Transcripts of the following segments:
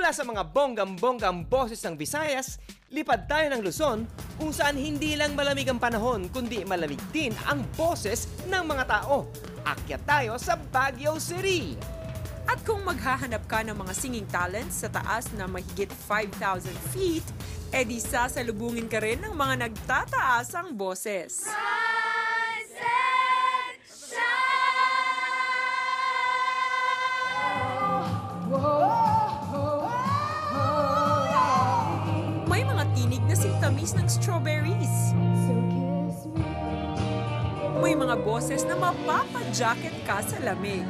Mula sa mga bonggang-bonggang boses ng Visayas, lipad tayo ng Luzon kung saan hindi lang malamig ang panahon kundi malamig din ang boses ng mga tao. Akyat tayo sa Baguio City. At kung maghahanap ka ng mga singing talents sa taas na mahigit 5,000 feet, edi sasalubungin ka rin ng mga nagtataasang boses. May mga tinig na sintamis ng strawberries. May mga boses na mapapajacket ka sa lamig.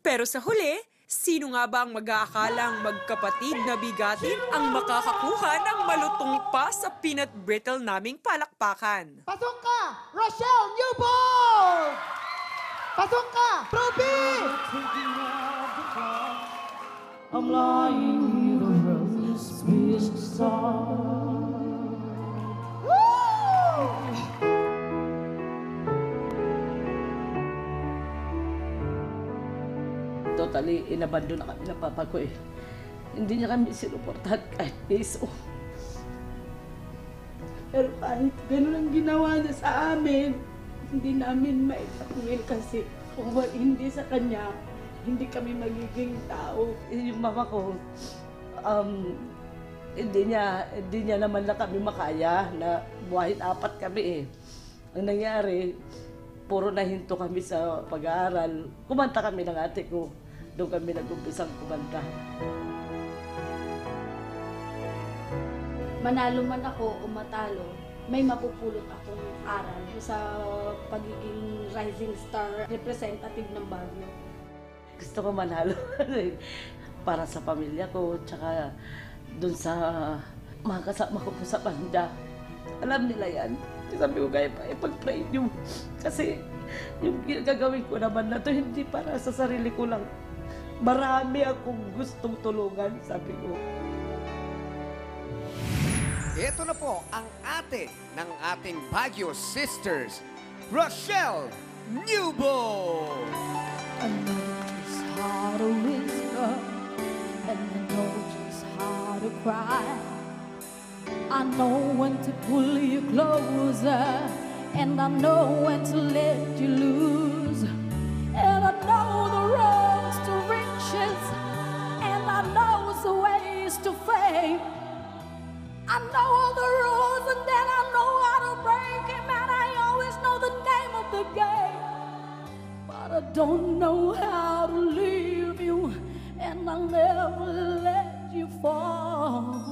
Pero sa huli, sino nga ba ang mag-aakalang magkapatid na bigatin ang makakakuha ng malutong pa sa peanut brittle naming palakpakan? Pasok ka! Rochelle Newbold! Pasok ka! Ruby! I'm lying near the road, switched star. Totally inabandon na kami ng papa ko eh. Hindi niya kami sinuportahan kahit piso. Pero kahit gano'n ang ginawa niya sa amin, hindi namin maitakwil kasi kung hindi sa kanya, hindi kami magiging tao. Yung mama ko, hindi niya naman na kami makaya na buhayin 4 kami eh. Ang nangyari, puro nahinto kami sa pag-aaral. Kumanta kami ng ate ko. Doon kami nag-umpisang kumanta. Manalo man ako o matalo, may mapupulot akong aral sa pagiging rising star representative ng Baguio. Gusto ko manalo para sa pamilya ko, tsaka doon sa mga kasama ko po sa banda. Alam nila yan. Sabi ko kaya pa, ipag-pray niyo. Kasi yung gagawin ko naman na to, hindi para sa sarili ko lang. Marami akong gustong tulungan, sabi ko. Ito na po ang ate ng ating Baguio Sisters, Rochelle Newbold! I know just how to whisper, and I know just how to cry. I know when to pull you closer, and I know when to let you loose. And I know the roads to riches, and I know the ways to fame. I know all the rules, and then I know how to break them, and I always know the name of the game. But I don't know how to leave you, and I'll never let you fall.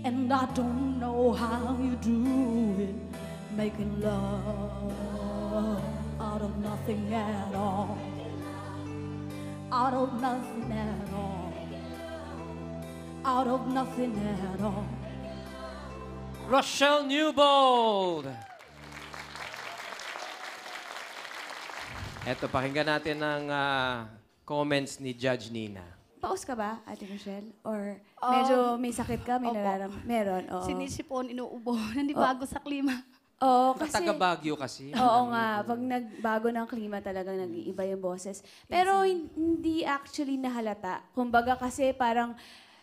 And I don't know how you do it, making love out of nothing at all. Out of nothing at all. Out of nothing at all. Rochelle Newbold! Eto, pakinggan natin ang comments ni Judge Nina. Paus ka ba, Ate Rochelle? Or medyo may sakit ka? May meron? Oo. Sinisipon, inuubo, hindi bago sa klima. Oo, kasi... Taga Baguio kasi. Oo nga, pag nagbago ng klima talagang nag-iiba yung boses. Pero hindi actually nahalata. Kumbaga kasi parang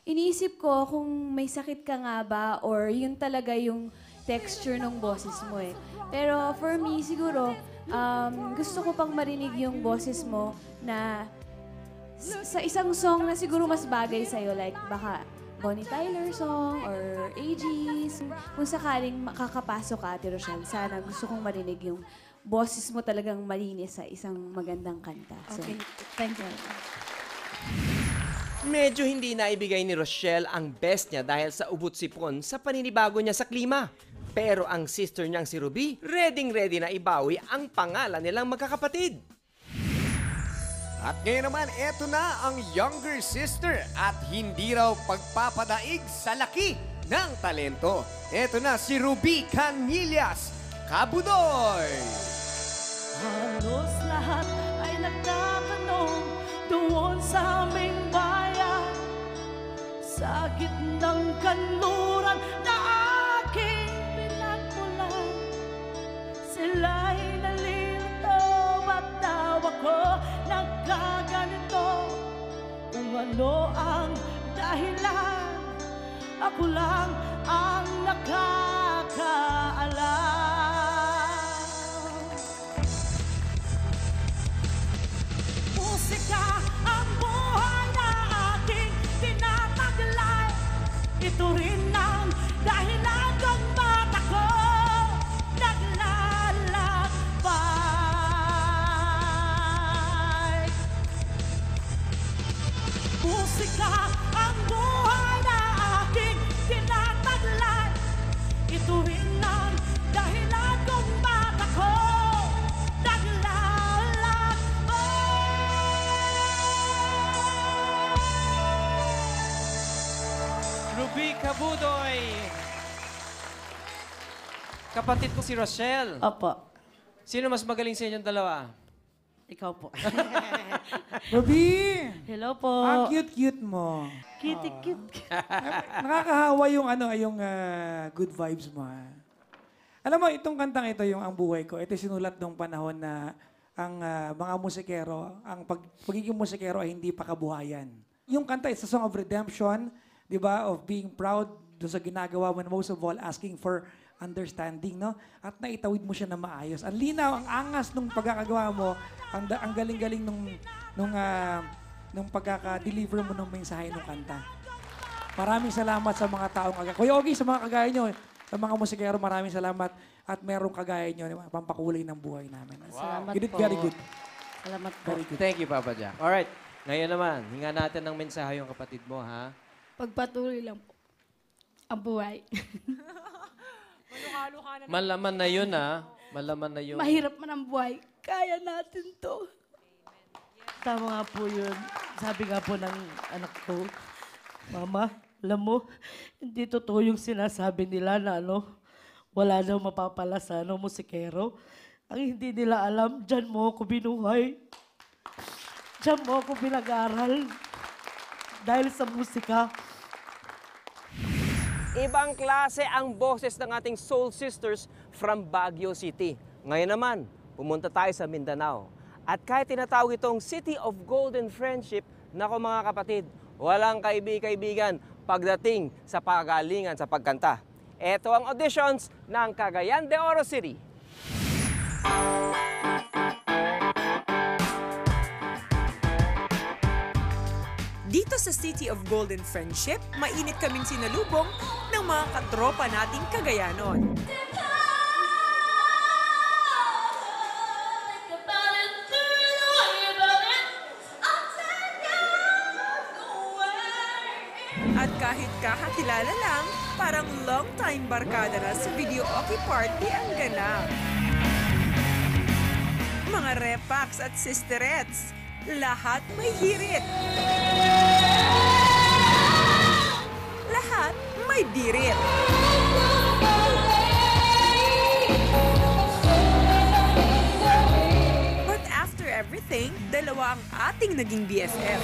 iniisip ko kung may sakit ka nga ba or yun talaga yung texture ng boses mo eh. Pero for me, siguro, gusto ko pang marinig yung boses mo na sa isang song na siguro mas bagay sa'yo, like baka Bonnie Tyler song or AG's. Kung sakaling makakapasok ka, Ate Rochelle, sana gusto kong marinig yung boses mo talagang malinis sa isang magandang kanta. So, Okay, thank you. Medyo hindi naibigay ni Rochelle ang best niya dahil sa ubot-sipon sa paninibago niya sa klima. Pero ang sister niyang si Ruby, ready na ibawi ang pangalan nilang magkakapatid. At ngayon naman, eto na ang younger sister at hindi raw pagpapadaig sa laki ng talento. Eto na si Ruby Canillas, Kabudoy! Halos lahat ay nagtatanong doon sa aming bayan, sa gitnang kanluran na aking pinagmulan. sila'y nalilito, ba't daw ako nagkaganito? Kung ano ang dahilan, ako lang ang nakakaalam. Musika ang buhay na aking tinataglay. Ito rin ang dahilan kung ba't ako naglalakbay. Musika ang buhay na aking tinataglay. Ito rin ang dahilan kung ba't ako naglalakbay. Ruby Kabudoy! Kapatid ko si Rochelle. Opo, Sino mas magaling sa inyong dalawa? ikaw po. Ruby! Hello po. Ang cute-cute mo. Cute. Nakakahawa yung good vibes mo. Alam mo, itong kantang ito, yung Ang Buhay Ko, ito sinulat nung panahon na ang mga musikero, ang pagiging musikero ay hindi pa kabuhayan. Yung kanta, it's a song of redemption, di ba? Of being proud doon sa ginagawa mo, and most of all, asking for understanding, no? At naitawid mo siya na maayos. Ang linaw, ang angas nung pagkakagawa mo, ang galing-galing nung pagkaka-deliver mo ng mensahe ng kanta. Maraming salamat sa mga taong kagaya. Kuya Ogie, sa mga kagaya nyo, sa mga musikero, maraming salamat at merong kagaya nyo, pampakulay ng buhay namin. Salamat You did po. very good. Salamat po. Very good. Thank you, Papa Jack. Alright, ngayon naman, hinga natin ng mensahe yung kapatid mo, ha? Pagpatuloy lang po ang buhay. Malaman na yun, ha? Malaman na yun. Mahirap man ang buhay, kaya natin to. Tama nga po yun. Sabi nga po ng anak ko, Mama, alam mo, hindi totoo yung sinasabi nila na wala daw mapapala sa musikero. Ang hindi nila alam, dyan mo ako binuhay. Dyan mo ako pinag-aral. Dahil sa musika. Ibang klase ang boses ng ating Soul Sisters from Baguio City. Ngayon naman, pumunta tayo sa Mindanao. At kahit tinatawag itong City of Golden Friendship, nako mga kapatid, walang kaibigan pagdating sa pagalingan sa pagkanta. Ito ang auditions ng Cagayan de Oro City. Dito sa City of Golden Friendship, mainit kaming sinalubong ng mga katropa nating Cagayanon. At kahit kakakilala lang, parang long-time barkada na sa videoke party ang ganap. Mga repax at sisterettes, lahat may hirit. Lahat may birit. But after everything, dalawa ang ating naging BFF.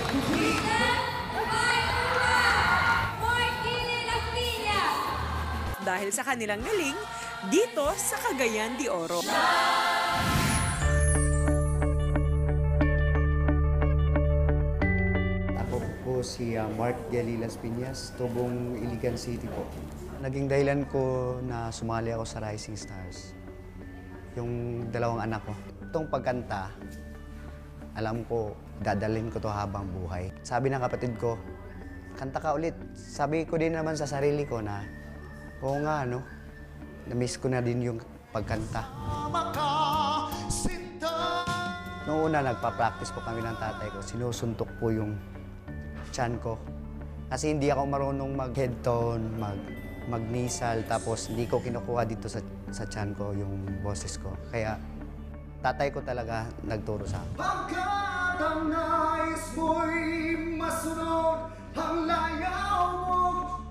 Dahil sa kanilang galing, dito sa Cagayan de Oro. Ako po si Mark Geli Las Piñas, Tubong, Iligan City po. Naging dahilan ko na sumali ako sa Rising Stars, yung dalawang anak ko. Itong pagkanta, alam ko, dadalhin ko to habang buhay. Sabi ng kapatid ko, kanta ka ulit. Sabi ko din naman sa sarili ko na, oo nga, na-miss ko na din yung pagkanta. Noong una, nagpa-practice po kami ng tatay ko. Sinusuntok po yung tiyan ko. Kasi hindi ako marunong mag-head tone, mag-nasal, tapos hindi ko kinukuha dito sa tiyan ko yung boses ko. Kaya tatay ko talaga nagturo sa akin. Pagkat ang nais mo'y masunod, ang layaw mo,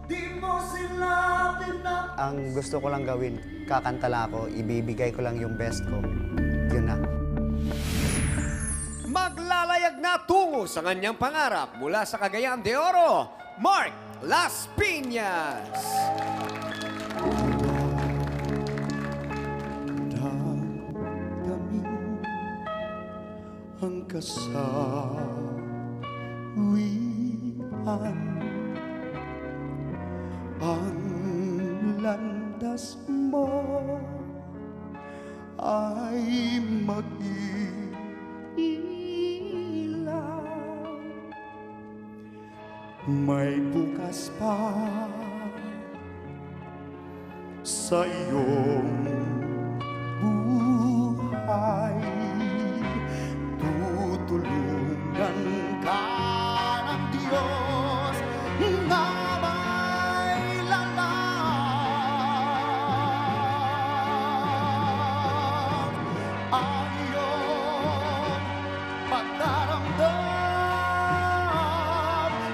di mo sila pinap... Ang gusto ko lang gawin, kakanta lang ako, ibibigay ko lang yung best ko. Yun na. Maglalayag na tungo sa kanyang pangarap mula sa Cagayan de Oro, Mark Las Piñas. kasawian. Ang landas mo ay mag-iilaw. May bukas pa sa iyong buhay. Tutulungan ka ng Diyos na may lalang. Ang iyong pagdaramdam,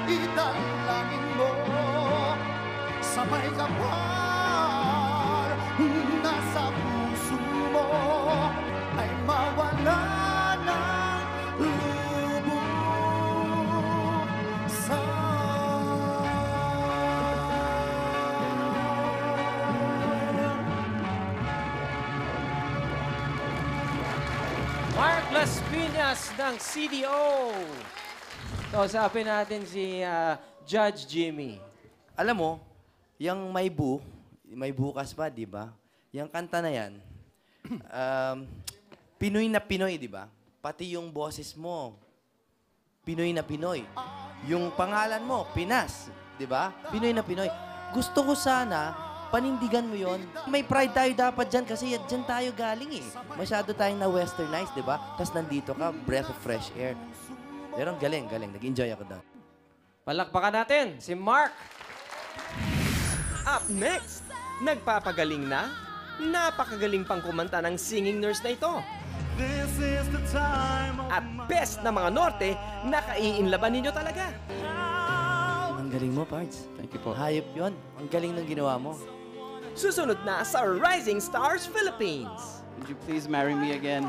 idalangin mo sa may kapal na sa puso mo ay mawala ng lubusang. Mark Las Piñas ng CDO. Kausapin natin si Judge Jimmy. Alam mo, yung may bukas pa, di ba? Yung kanta na yan, Pinoy na Pinoy, di ba? Pati yung boses mo, Pinoy na Pinoy. Yung pangalan mo, Pinas, di ba? Pinoy na Pinoy. Gusto ko sana, panindigan mo yon. May pride tayo dapat dyan kasi dyan tayo galing eh. Masyado tayong na westernized, di ba? Tapos nandito ka, breath of fresh air. Pero ang galing. Nag-enjoy ako doon. Palakpakan natin si Mark. Up next, nagpapagaling na, napakagaling pang kumanta ng singing nurse na ito. At best na mga norte, nakaiinlaban ninyo talaga. Ang galing mo, Pards. Thank you po. Hayop yon. Ang galing ng ginawa mo. Susunod na sa Rising Stars Philippines. Would you please marry me again?